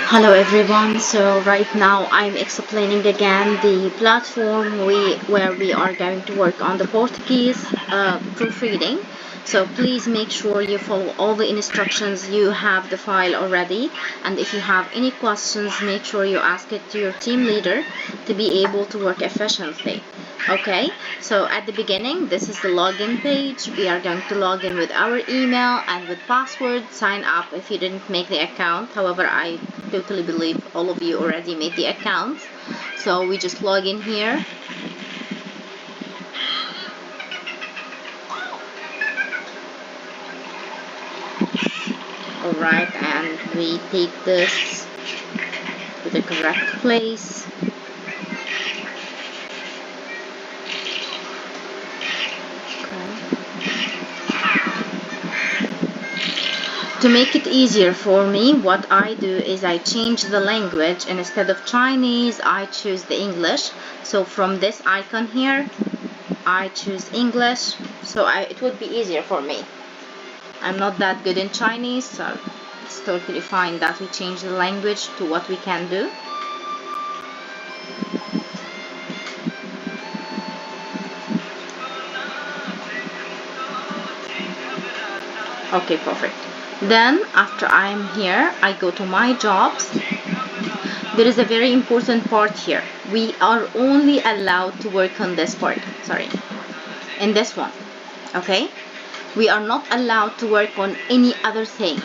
Hello everyone. So right now I'm explaining again the platform where we are going to work on the Portuguese proofreading. So please make sure you follow all the instructions. You have the file already, and if you have any questions, make sure you ask it to your team leader to be able to work efficiently. Okay, so at the beginning, this is the login page. We are going to log in with our email and with password, sign up if you didn't make the account. However, I totally believe all of you already made the account. So we just log in here. Alright, and we take this to the correct place. To make it easier for me, what I do is I change the language, and instead of Chinese, I choose the English. So from this icon here, I choose English, so it would be easier for me. I'm not that good in Chinese, so it's totally fine that we change the language to what we can do. Okay, perfect. Then after I'm here, I go to my jobs. There is a very important part here. We are only allowed to work on this part, in this one, okay? We are not allowed to work on any other thing.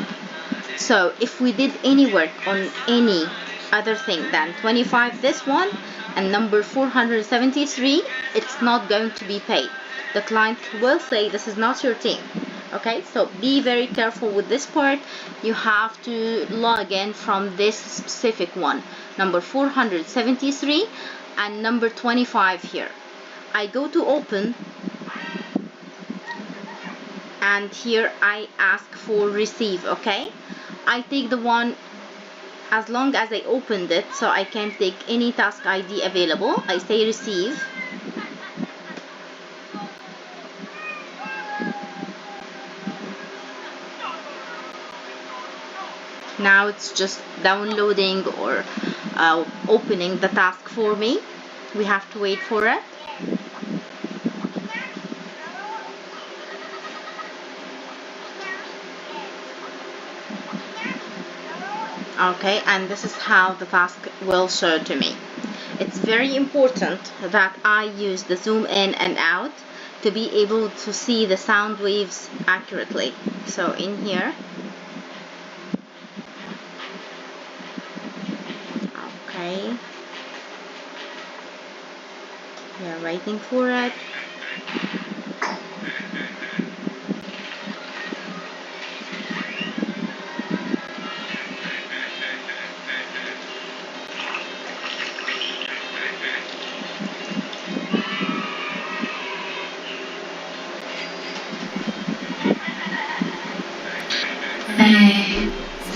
So if we did any work on any other thing than 25, this one, and number 473, it's not going to be paid. The client will say this is not your team. Okay, so be very careful with this part. You have to log in from this specific one, number 473 and number 25 here. I go to open, and here I ask for receive. Okay, I take the one as long as I opened it, so I can take any task ID available. I say receive. Now it's just downloading or opening the task for me. We have to wait for it. Okay, and this is how the task will show to me. It's very important that I use the zoom in and out to be able to see the sound waves accurately. So in here, okay, we are waiting for it.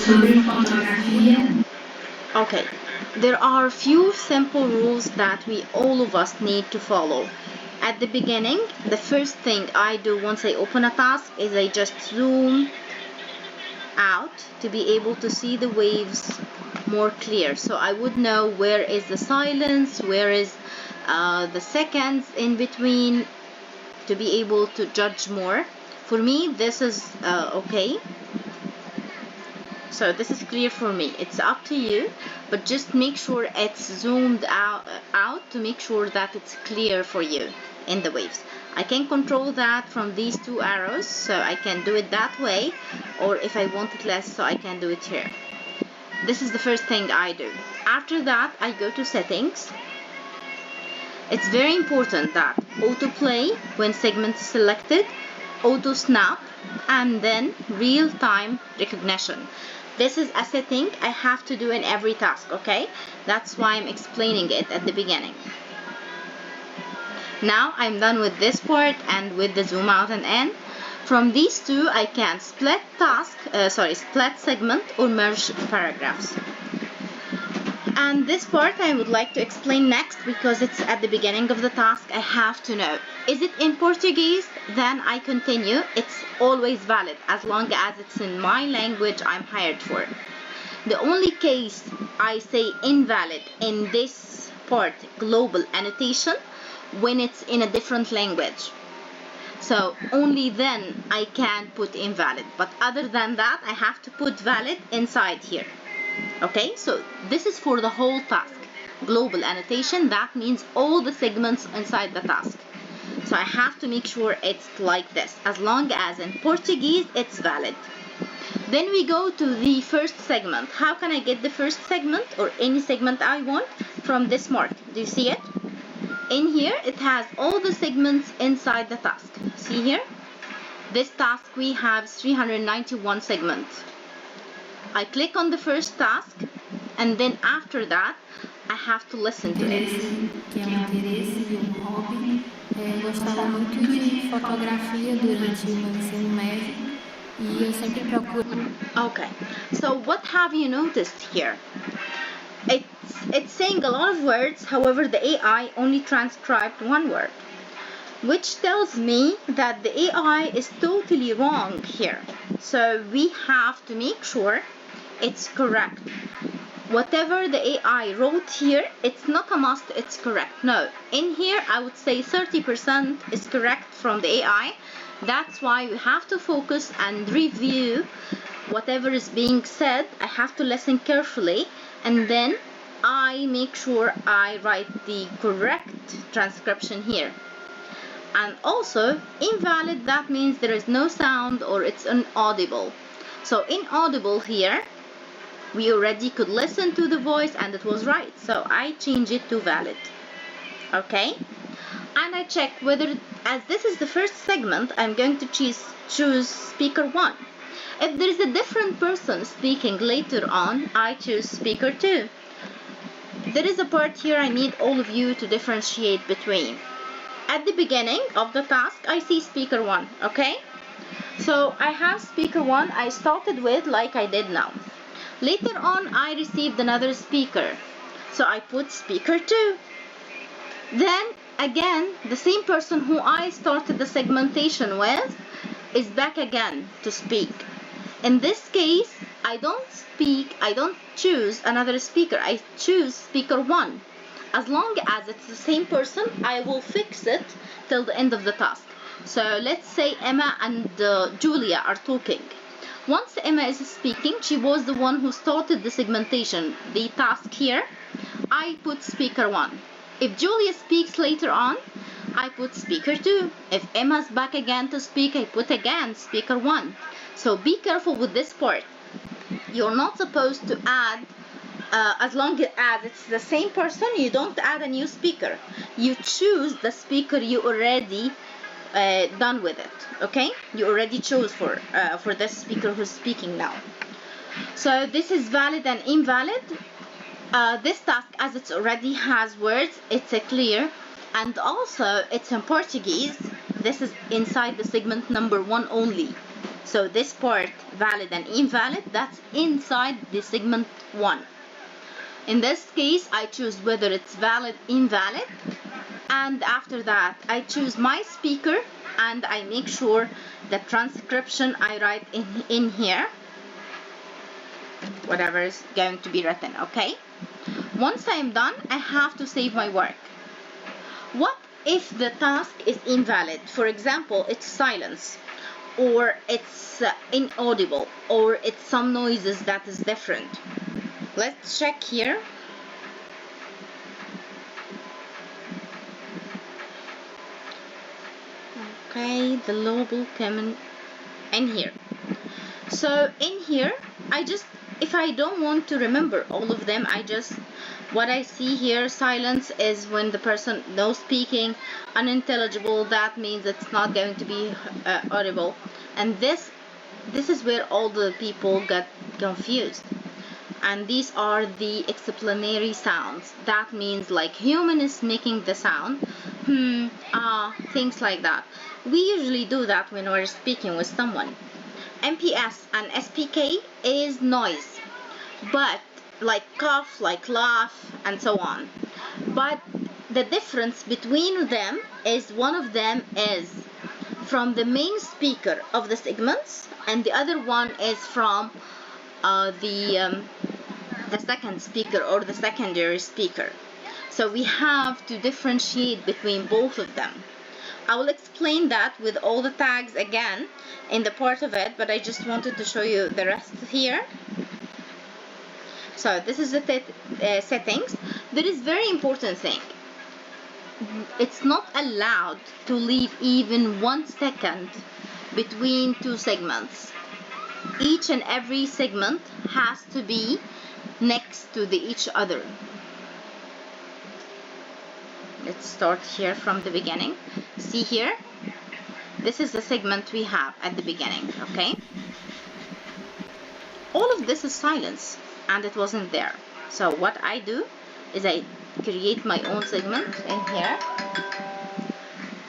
Sobre fotografia. Okay, there are few simple rules that we all of us need to follow. At the beginning, the first thing I do once I open a task is I just zoom out to be able to see the waves more clear, so I would know where is the silence, where is the seconds in between, to be able to judge more. For me, this is okay. So this is clear for me. It's up to you, but just make sure it's zoomed out to make sure that it's clear for you in the waves. I can control that from these two arrows, so I can do it that way, or if I want it less, so I can do it here. This is the first thing I do. After that, I go to settings. It's very important that autoplay when segment is selected, auto snap, and then real-time recognition. This is a setting I have to do in every task, okay? That's why I'm explaining it at the beginning. Now I'm done with this part and with the zoom out and in. From these two, I can split split segment or merge paragraphs. And this part I would like to explain next because it's at the beginning of the task. I have to know, is it in Portuguese? Then I continue. It's always valid as long as it's in my language I'm hired for. The only case I say invalid in this part, global annotation, when it's in a different language. So only then I can put invalid, but other than that I have to put valid inside here. Okay, so this is for the whole task. Global annotation, that means all the segments inside the task. So I have to make sure it's like this, as long as in Portuguese it's valid. Then we go to the first segment. How can I get the first segment or any segment I want from this mark? Do you see it? In here it has all the segments inside the task. See here? This task we have 391 segments. I click on the first task and then after that I have to listen to it. Que é um interesse e um hobby. Gostava muito de fotografia durante o meu ensino médio e eu sempre procuro. Okay, so what have you noticed here? It's saying a lot of words, however the AI only transcribed one word, which tells me that the AI is totally wrong here. So we have to make sure it's correct. Whatever the AI wrote here, it's not a must it's correct. No, in here I would say 30% is correct from the AI. That's why we have to focus and review whatever is being said. I have to listen carefully and then I make sure I write the correct transcription here. And also invalid, that means there is no sound or it's inaudible. So inaudible here, we already could listen to the voice and it was right, so I change it to valid. Okay, and I check whether, as this is the first segment, I'm going to choose speaker 1. If there is a different person speaking later on, I choose speaker 2. There is a part here I need all of you to differentiate between. At the beginning of the task I see speaker 1. Okay, so I have speaker 1 I started with like I did now. Later on I received another speaker, so I put speaker 2. Then again the same person who I started the segmentation with is back again to speak. In this case I don't choose another speaker, I choose speaker 1. As long as it's the same person, I will fix it till the end of the task. So let's say Emma and Julia are talking. Once Emma is speaking, she was the one who started the segmentation, the task here. I put speaker 1. If Julia speaks later on, I put speaker 2. If Emma's back again to speak, I put again speaker 1. So be careful with this part. You're not supposed to add, as long as it's the same person, you don't add a new speaker. You choose the speaker you already done with it. Okay, you already chose for this speaker who's speaking now. So this is valid and invalid. This task, as it already has words, it's a clear, and also it's in Portuguese. This is inside the segment number 1 only. So this part, valid and invalid, that's inside the segment 1. In this case, I choose whether it's valid, invalid, and after that, I choose my speaker and I make sure the transcription I write in here, whatever is going to be written, okay? Once I'm done, I have to save my work. What if the task is invalid? For example, it's silence, or it's inaudible, or it's some noises that is different. Let's check here. Okay, the label coming in here. So in here, if I don't want to remember all of them, what I see here, silence is when the person no speaking, unintelligible, that means it's not going to be audible. And this is where all the people get confused. And these are the explanatory sounds. That means like human is making the sound, things like that. We usually do that when we're speaking with someone. MPS and SPK is noise, but like cough, like laugh, and so on. But the difference between them is one of them is from the main speaker of the segments, and the other one is from the second speaker or the secondary speaker. So we have to differentiate between both of them. I will explain that with all the tags again in the part of it, but I just wanted to show you the rest here. So this is the settings. There is very important thing. It's not allowed to leave even 1 second between two segments. Each and every segment has to be next to each other. Let's start here from the beginning. See here, this is the segment we have at the beginning, okay? All of this is silence and it wasn't there. So what I do is I create my own segment in here,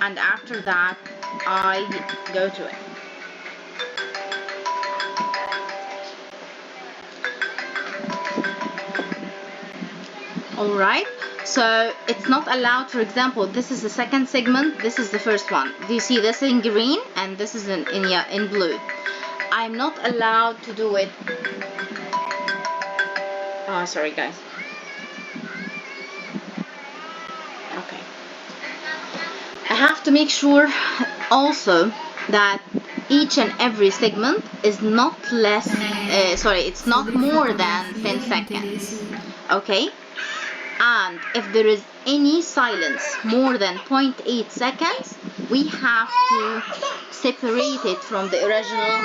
and after that I go to it. Alright, so it's not allowed. For example, this is the second segment, this is the first one. Do you see this in green and this is in blue? I'm not allowed to do it. Oh, sorry guys. Okay. I have to make sure also that each and every segment is not less, it's not more than 10 seconds. Okay? And if there is any silence more than 0.8 seconds, we have to separate it from the original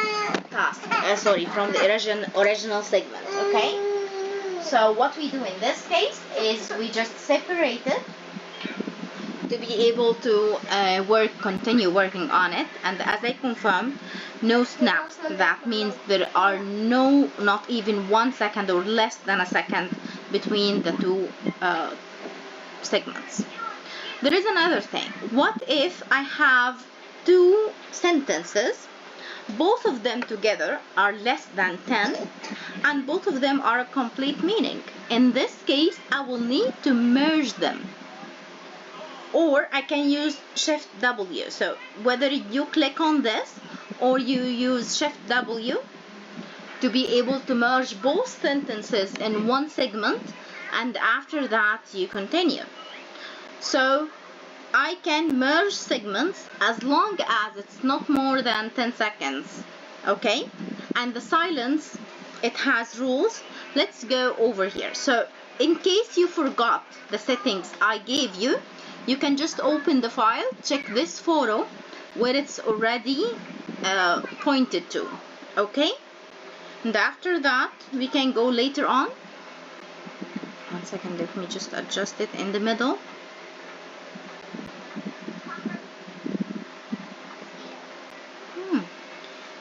task. From the original segment. Okay? So what we do in this case is we just separate it to be able to continue working on it. And as I confirmed, no snaps. That means there are not even 1 second or less than a second between the two segments. There is another thing. What if I have two sentences, both of them together are less than 10, and both of them are a complete meaning? In this case, I will need to merge them. Or I can use Shift W. So whether you click on this or you use Shift W to be able to merge both sentences in one segment, and after that you continue. So I can merge segments as long as it's not more than 10 seconds. Okay? And the silence, it has rules. Let's go over here. So in case you forgot the settings I gave you, you can just open the file, check this photo where it's already pointed to. Okay? And after that, we can go later on. 1 second, let me just adjust it in the middle.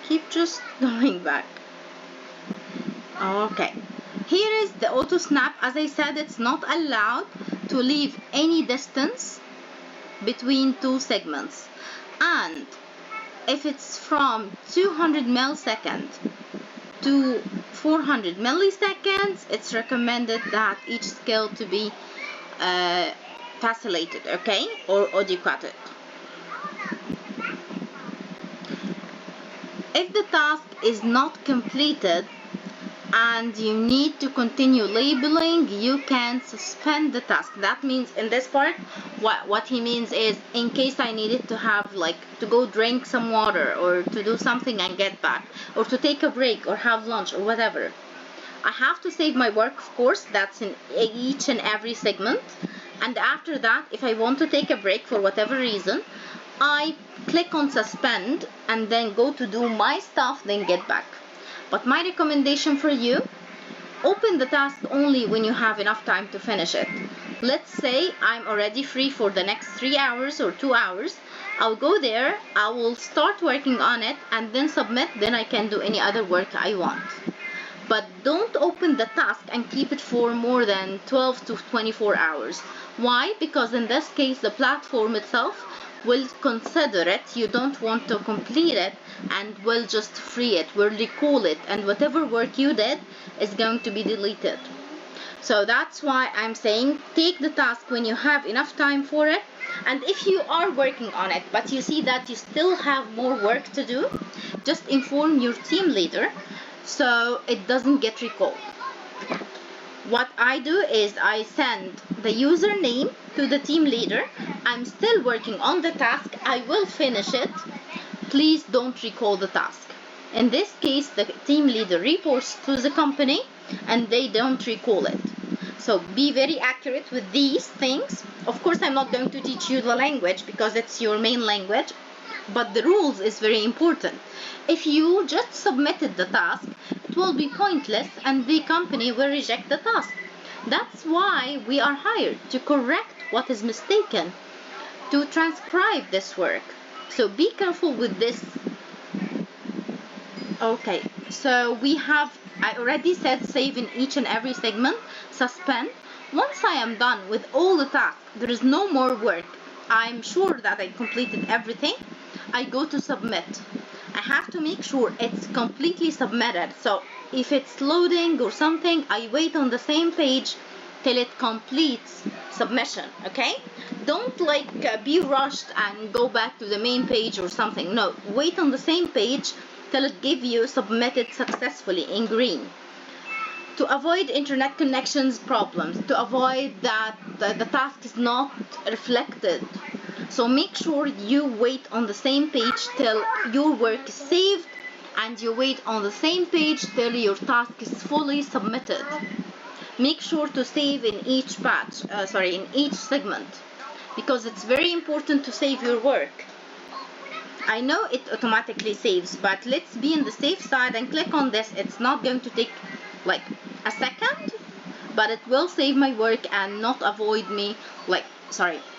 Keep just going back. Okay. Here is the auto snap. As I said, it's not allowed to leave any distance between two segments. And if it's from 200 milliseconds to 400 milliseconds, it's recommended that each skill to be facellated, okay, or audio-quoted. If the task is not completed and you need to continue labeling, you can suspend the task. That means in this part, what he means is, in case I needed to have to go drink some water or to do something and get back, or to take a break or have lunch or whatever, I have to save my work, of course. That's in each and every segment. And after that, if I want to take a break for whatever reason, I click on suspend and then go to do my stuff, then get back. But my recommendation for you, open the task only when you have enough time to finish it. Let's say I'm already free for the next 3 hours or 2 hours. I'll go there, I will start working on it and then submit, then I can do any other work I want. But don't open the task and keep it for more than 12 to 24 hours. Why? Because in this case, the platform itself will consider it, you don't want to complete it, and will just free it, will recall it, and whatever work you did is going to be deleted. So that's why I'm saying take the task when you have enough time for it. And if you are working on it but you see that you still have more work to do, just inform your team leader so it doesn't get recalled. What I do is I send the username to the team leader. I'm still working on the task. I will finish it. Please don't recall the task. In this case, the team leader reports to the company and they don't recall it. So be very accurate with these things. Of course, I'm not going to teach you the language because it's your main language, but the rules is very important. If you just submitted the task, it will be pointless and the company will reject the task. That's why we are hired, to correct what is mistaken, to transcribe this work. So be careful with this. Okay, so I already said save in each and every segment, suspend. Once I am done with all the tasks, there is no more work. I'm sure that I completed everything. I go to submit. I have to make sure it's completely submitted. So if it's loading or something, I wait on the same page till it completes submission, okay? Don't be rushed and go back to the main page or something. No, wait on the same page till it gives you submitted successfully in green. To avoid internet connections problems, to avoid that the task is not reflected. So make sure you wait on the same page till your work is saved, and you wait on the same page till your task is fully submitted. Make sure to save in each in each segment, because it's very important to save your work. I know it automatically saves, but let's be on the safe side and click on this. It's not going to take like a second, but it will save my work and not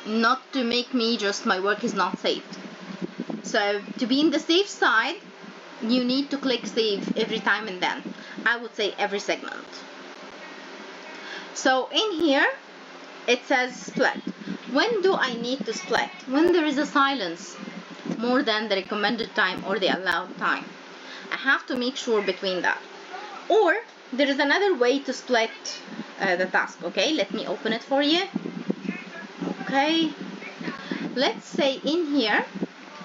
not to make me just my work is not saved. So to be in the safe side, you need to click save every time and then. I would say every segment. So in here, it says split. When do I need to split? When there is a silence more than the recommended time or the allowed time. I have to make sure between that. Or there is another way to split the task. Okay, let me open it for you. Okay, let's say in here,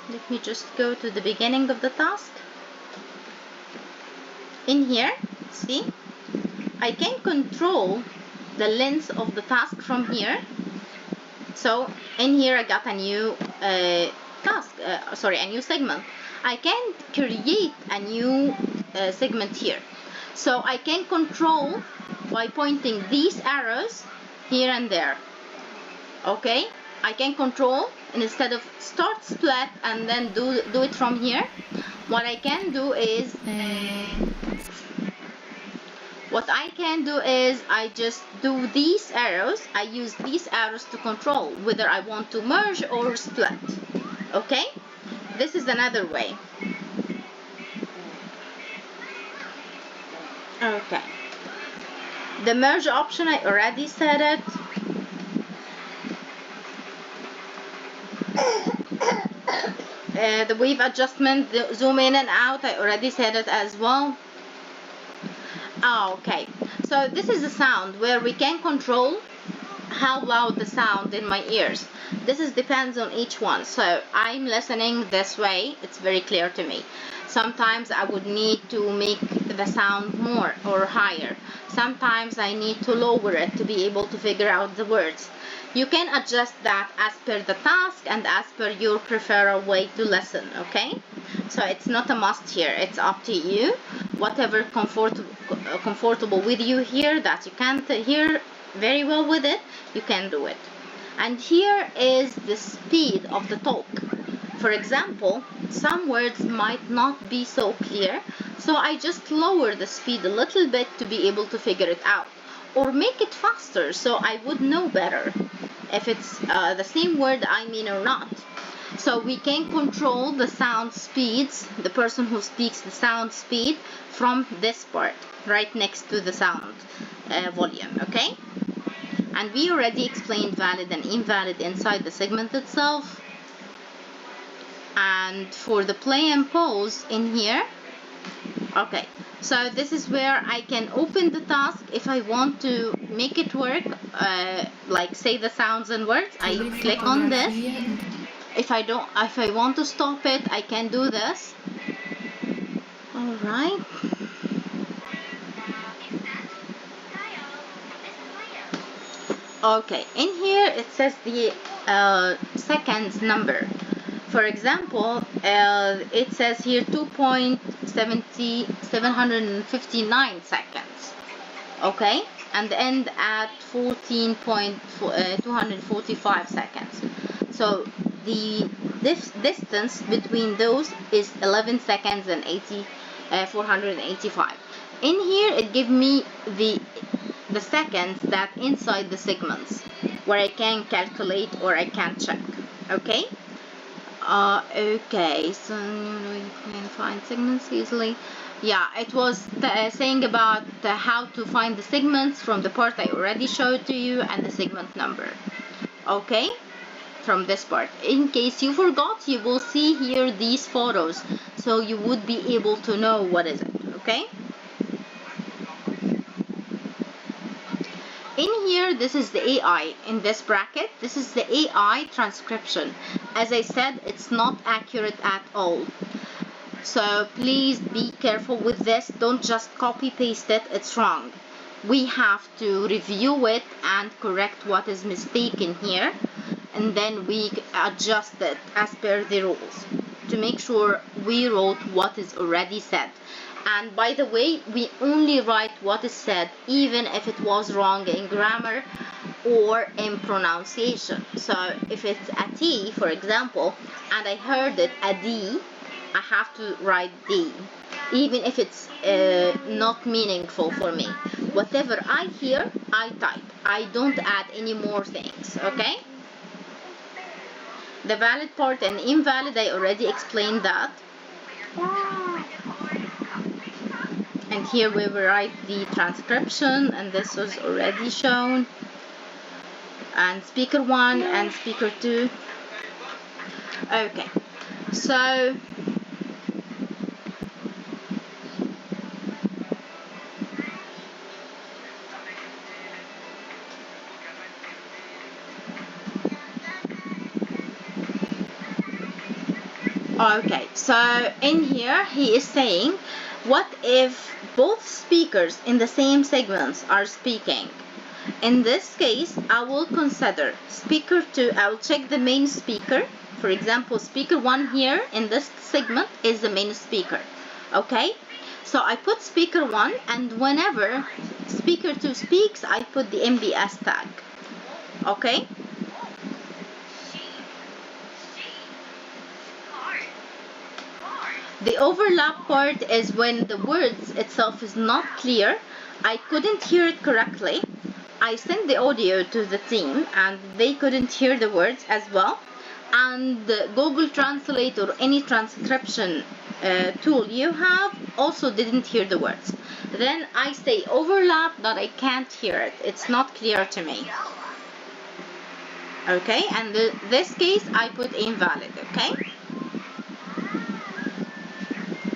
let me just go to the beginning of the task. In here, see, I can control the length of the task from here. So in here I got a new a new segment. I can create a new segment here. So I can control by pointing these arrows here and there. Okay, I can control, and instead of start split and then do it from here, what I can do is I just do these arrows. I use these arrows to control whether I want to merge or split. Okay, this is another way. Okay, the merge option, I already said it. The wave adjustment, the zoom in and out, I already said it as well. Okay, so this is a sound where we can control how loud the sound in my ears. This depends on each one. So I'm listening this way, it's very clear to me. Sometimes I would need to make the sound more or higher. Sometimes I need to lower it to be able to figure out the words. You can adjust that as per the task and as per your preferred way to listen, okay? So it's not a must here, it's up to you. Whatever comfortable with you here, that you can't hear very well with it, you can do it. And here is the speed of the talk. For example, some words might not be so clear, so I just lower the speed a little bit to be able to figure it out, or make it faster so I would know better if it's the same word I mean or not. So we can control the sound speeds, the person who speaks the sound speed, from this part right next to the sound volume, okay? And we already explained valid and invalid inside the segment itself. And for the play and pause in here, okay, so this is where I can open the task if I want to make it work, like say the sounds and words. I click on this. If I want to stop it, I can do this. All right. Okay, in here it says the seconds number. For example, it says here 2.759 seconds. Okay, and end at 14.245 seconds. So the distance between those is 11 seconds and 485. In here it gives me the seconds that inside the segments where I can calculate or I can check. Okay. Okay, so you can find segments easily. Yeah, it was saying about how to find the segments from the part I already showed to you and the segment number. Okay, from this part. In case you forgot, you will see here these photos, so you would be able to know what is it. Okay. In here, this is the AI. In this bracket, this is the AI transcription. As I said, it's not accurate at all. So please be careful with this. Don't just copy paste it. It's wrong. We have to review it and correct what is mistaken here. And then we adjust it as per the rules to make sure we wrote what is already said. And by the way, we only write what is said even if it was wrong in grammar or in pronunciation. So if it's a T, for example, and I heard it a D, I have to write D, even if it's not meaningful for me. Whatever I hear, I type. I don't add any more things, okay? The valid part and invalid, I already explained that. And here we will write the transcription, and this was already shown. And speaker 1 and speaker 2. Okay, so okay, so in here he is saying, what if both speakers in the same segments are speaking? In this case, I will consider speaker 2, I will check the main speaker. For example, speaker 1 here in this segment is the main speaker. Okay, so I put speaker 1, and whenever speaker 2 speaks, I put the MBS tag. Okay. The overlap part is when the words itself is not clear, I couldn't hear it correctly. I sent the audio to the team and they couldn't hear the words as well. And Google Translate or any transcription tool you have also didn't hear the words. Then I say overlap that I can't hear it. It's not clear to me. Okay, and this case I put invalid, okay?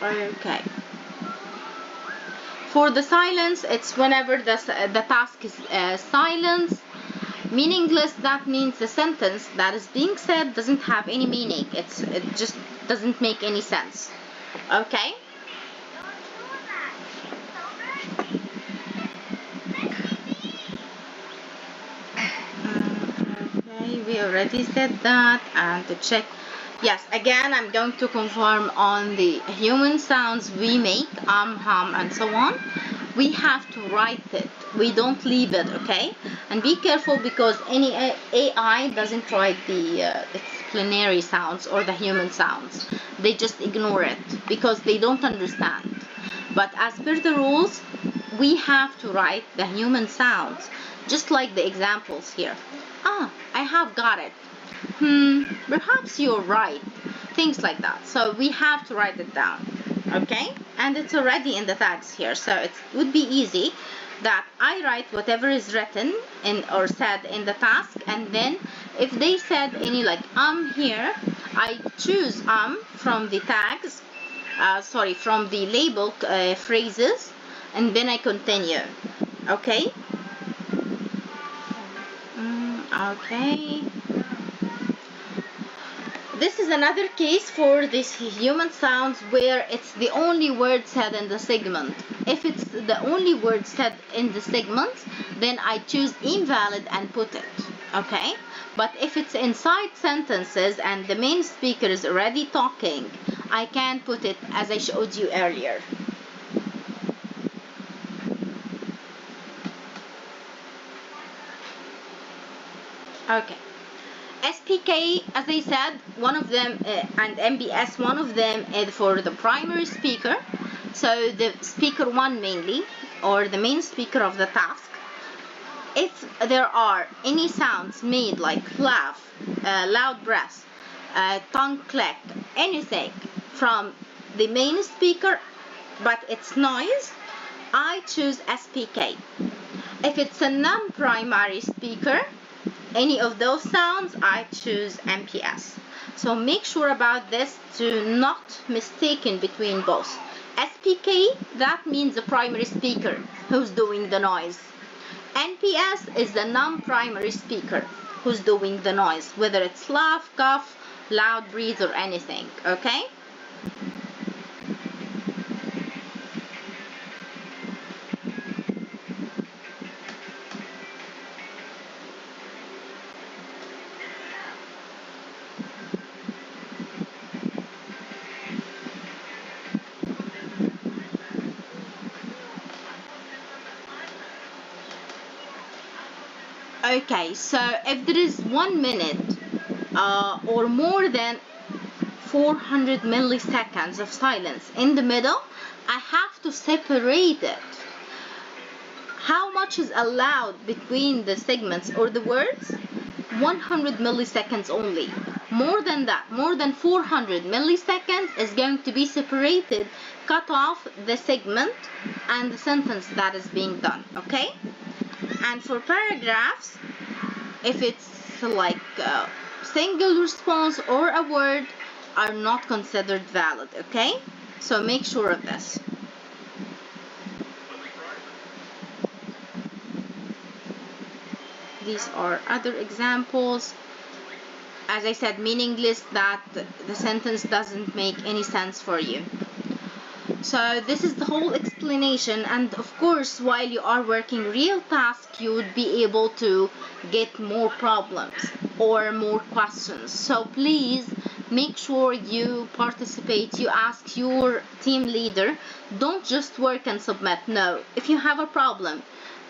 Okay. For the silence, it's whenever the task is silence, meaningless. That means the sentence that is being said doesn't have any meaning. It just doesn't make any sense. Okay. Okay, we already said that. And to check, yes, again, I'm going to confirm on the human sounds we make, hum, and so on. We have to write it. We don't leave it, okay? And be careful because any AI doesn't write the explanatory sounds or the human sounds. They just ignore it because they don't understand. But as per the rules, we have to write the human sounds, just like the examples here. Ah, I have got it. Perhaps you're right. Things like that. So we have to write it down. Okay? And it's already in the tags here. So it would be easy that I write whatever is written in or said in the task, and then if they said any like here, I choose from the tags, from the label phrases, and then I continue. Okay? Okay. this is another case for this human sounds where it's the only word said in the segment. If it's the only word said in the segment, then I choose invalid and put it, okay? But if it's inside sentences and the main speaker is already talking, I can put it as I showed you earlier. Okay. SPK, as I said, one of them, and MBS, one of them is for the primary speaker. So the speaker one mainly, or the main speaker of the task. If there are any sounds made like laugh, loud breath, tongue click, anything from the main speaker, but it's noise, I choose SPK. If it's a non-primary speaker, any of those sounds, I choose MPS. So make sure about this to not mistaken between both. SPK, that means the primary speaker who's doing the noise. NPS is the non-primary speaker who's doing the noise, whether it's laugh, cough, loud breathe, or anything, okay? Okay, so if there is 1 minute or more than 400 milliseconds of silence in the middle, I have to separate it. How much is allowed between the segments or the words? 100 milliseconds only. More than that, more than 400 milliseconds is going to be separated, cut off the segment and the sentence that is being done, okay? And for paragraphs, if it's like a single response or a word, are not considered valid, okay? So make sure of this. These are other examples. As I said, meaningless, that the sentence doesn't make any sense for you. So this is the whole explanation, and of course while you are working real tasks you would be able to get more problems or more questions. So please make sure you participate, you ask your team leader. Don't just work and submit. No, if you have a problem,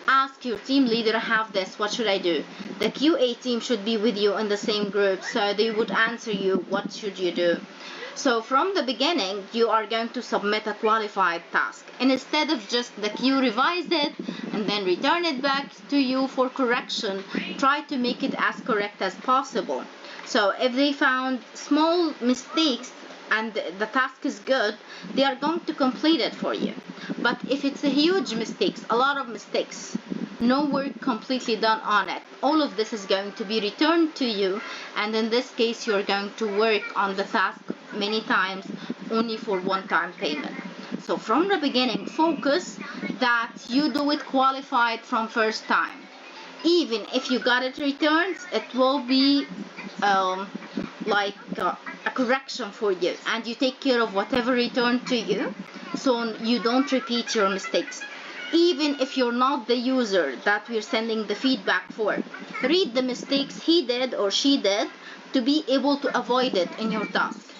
ask your team leader, I have this, what should I do? The QA team should be with you in the same group, so they would answer you, what should you do? So from the beginning, you are going to submit a qualified task. And instead of just the queue revise it and then return it back to you for correction, try to make it as correct as possible. So if they found small mistakes and the task is good, they are going to complete it for you. But if it's a huge mistakes, a lot of mistakes, no work completely done on it, all of this is going to be returned to you, and in this case you're going to work on the task many times only for one-time payment. So from the beginning, focus that you do it qualified from first time. Even if you got it returned, it will be like a correction for you, and you take care of whatever returned to you so you don't repeat your mistakes. Even if you're not the user that we're sending the feedback for, read the mistakes he did or she did to be able to avoid it in your task,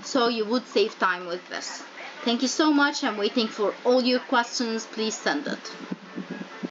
so you would save time with this. Thank you so much. I'm waiting for all your questions. Please send it.